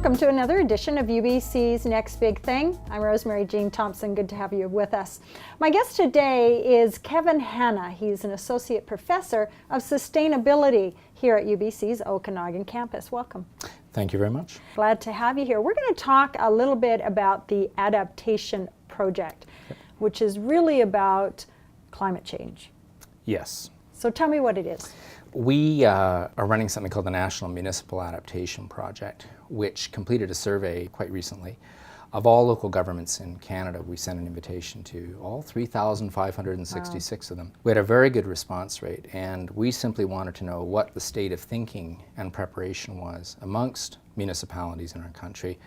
Welcome to another edition of UBC's Next Big Thing. I'm Rosemary Jean Thompson. Good to have you with us. My guest today is Kevin Hanna. He's an Associate Professor of Sustainability here at UBC's Okanagan campus. Welcome. Thank you very much. Glad to have you here. We're going to talk a little bit about the Adaptation Project, which is really about climate change. Yes. So tell me what it is. We are running something called the National Municipal Adaptation Project, which completed a survey quite recently of all local governments in Canada. We sent an invitation to all 3,566 of them. We had a very good response rate, and we simply wanted to know what the state of thinking and preparation was amongst municipalities in our country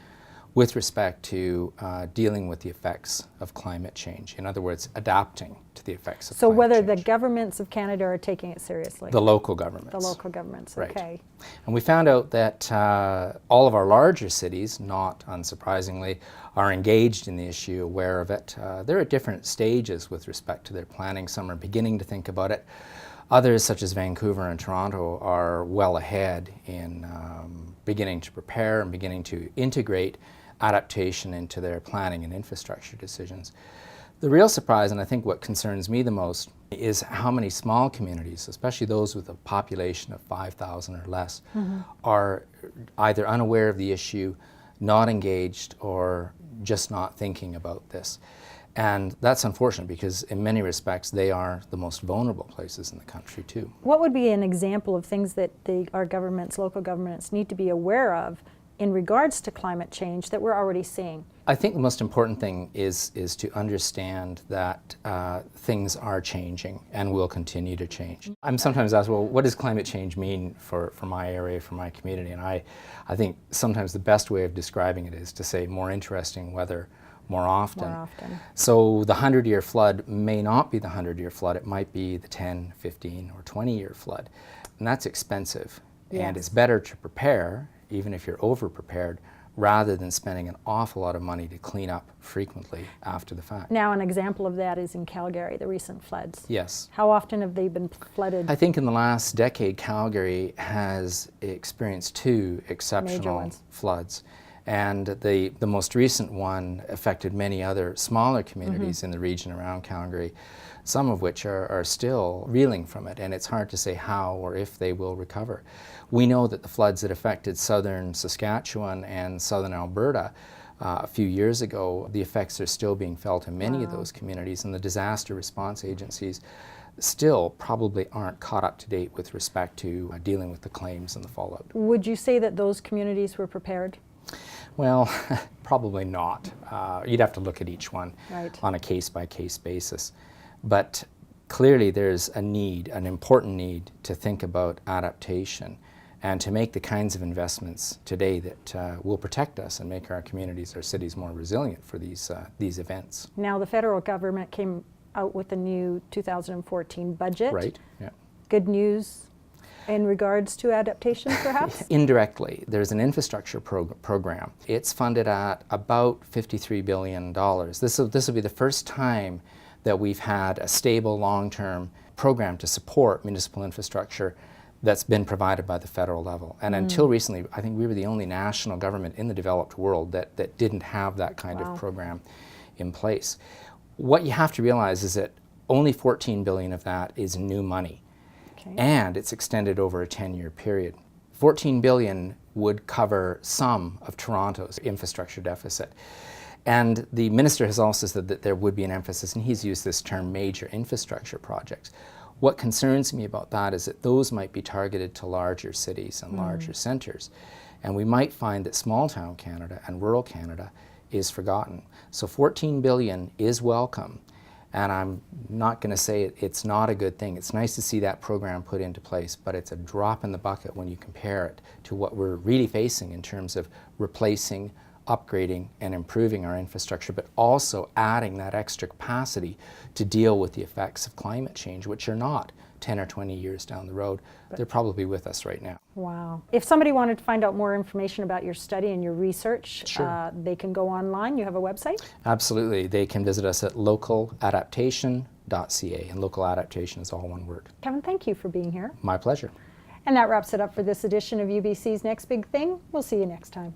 with respect to dealing with the effects of climate change. In other words, adapting to the effects of climate change. So whether the governments of Canada are taking it seriously? The local governments. The local governments, right. Okay. And we found out that all of our larger cities, not unsurprisingly, are engaged in the issue, aware of it. They're at different stages with respect to their planning. Some are beginning to think about it. Others, such as Vancouver and Toronto, are well ahead in beginning to prepare and beginning to integrate adaptation into their planning and infrastructure decisions. The real surprise, and I think what concerns me the most, is how many small communities, especially those with a population of 5,000 or less, are either unaware of the issue, not engaged, or just not thinking about this. And that's unfortunate because in many respects they are the most vulnerable places in the country too. What would be an example of things that our governments, local governments, need to be aware of in regards to climate change that we're already seeing? I think the most important thing is to understand that things are changing and will continue to change. I'm sometimes asked, well, what does climate change mean for my area, for my community? And I think sometimes the best way of describing it is to say more interesting weather more often. More often. So the 100-year flood may not be the 100-year flood, it might be the 10, 15, or 20-year flood. And that's expensive. Yes. And it's better to prepare, even if you're over-prepared, rather than spending an awful lot of money to clean up frequently after the fact. Now, an example of that is in Calgary, the recent floods. Yes. How often have they been flooded? I think in the last decade, Calgary has experienced two exceptional floods. And the most recent one affected many other smaller communities in the region around Calgary, some of which are still reeling from it, and it's hard to say how or if they will recover. We know that the floods that affected southern Saskatchewan and southern Alberta a few years ago, the effects are still being felt in many of those communities, and the disaster response agencies still probably aren't caught up to date with respect to dealing with the claims and the fallout. Would you say that those communities were prepared? Well, probably not. You'd have to look at each one on a case-by-case basis. But clearly there's a need, an important need, to think about adaptation and to make the kinds of investments today that will protect us and make our communities, our cities more resilient for these events. Now, the federal government came out with a new 2014 budget. Right, yeah. Good news in regards to adaptation, perhaps? Indirectly, there's an infrastructure program. It's funded at about $53 billion. This will be the first time that we've had a stable, long-term program to support municipal infrastructure that's been provided by the federal level. And until recently, I think we were the only national government in the developed world that didn't have that kind of program in place. What you have to realize is that only $14 billion of that is new money. And it's extended over a 10-year period. $14 billion would cover some of Toronto's infrastructure deficit. And the minister has also said that there would be an emphasis, and he's used this term, major infrastructure projects. What concerns me about that is that those might be targeted to larger cities and larger centres. And we might find that small town Canada and rural Canada is forgotten. So $14 billion is welcome. And I'm not going to say it's not a good thing. It's nice to see that program put into place, but it's a drop in the bucket when you compare it to what we're really facing in terms of replacing, upgrading, and improving our infrastructure, but also adding that extra capacity to deal with the effects of climate change, which are not 10 or 20 years down the road. They're probably with us right now. Wow. If somebody wanted to find out more information about your study and your research, they can go online. You have a website? Absolutely. They can visit us at localadaptation.ca, and local adaptation is all one word. Kevin, thank you for being here. My pleasure. And that wraps it up for this edition of UBC's Next Big Thing. We'll see you next time.